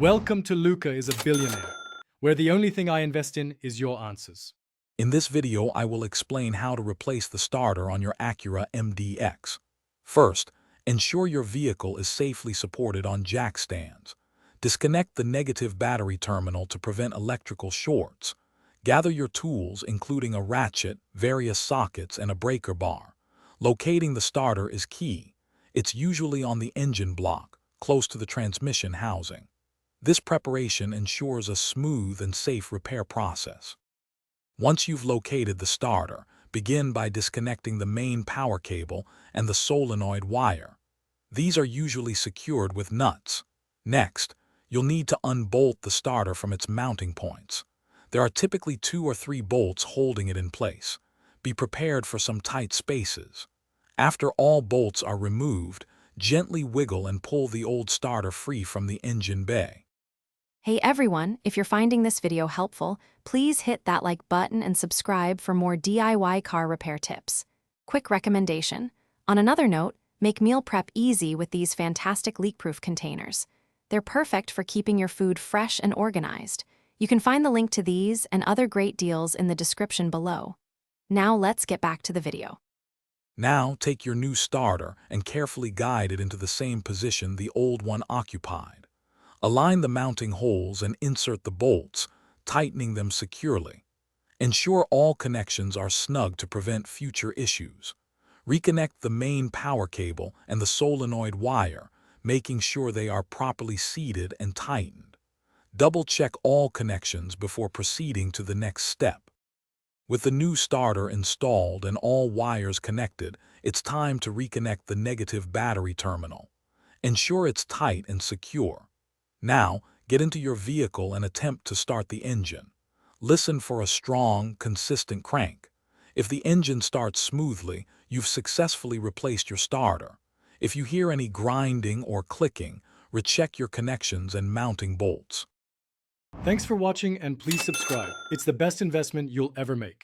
Welcome to Luca is a Billionaire, where the only thing I invest in is your answers. In this video, I will explain how to replace the starter on your Acura MDX. First, ensure your vehicle is safely supported on jack stands. Disconnect the negative battery terminal to prevent electrical shorts. Gather your tools, including a ratchet, various sockets, and a breaker bar. Locating the starter is key. It's usually on the engine block, close to the transmission housing. This preparation ensures a smooth and safe repair process. Once you've located the starter, begin by disconnecting the main power cable and the solenoid wire. These are usually secured with nuts. Next, you'll need to unbolt the starter from its mounting points. There are typically 2 or 3 bolts holding it in place. Be prepared for some tight spaces. After all bolts are removed, gently wiggle and pull the old starter free from the engine bay. Hey everyone, if you're finding this video helpful, please hit that like button and subscribe for more DIY car repair tips. Quick recommendation. On another note, make meal prep easy with these fantastic leak-proof containers. They're perfect for keeping your food fresh and organized. You can find the link to these and other great deals in the description below. Now let's get back to the video. Now take your new starter and carefully guide it into the same position the old one occupied. Align the mounting holes and insert the bolts, tightening them securely. Ensure all connections are snug to prevent future issues. Reconnect the main power cable and the solenoid wire, making sure they are properly seated and tightened. Double-check all connections before proceeding to the next step. With the new starter installed and all wires connected, it's time to reconnect the negative battery terminal. Ensure it's tight and secure. Now, get into your vehicle and attempt to start the engine. Listen for a strong, consistent crank. If the engine starts smoothly, you've successfully replaced your starter. If you hear any grinding or clicking, recheck your connections and mounting bolts. Thanks for watching and please subscribe. It's the best investment you'll ever make.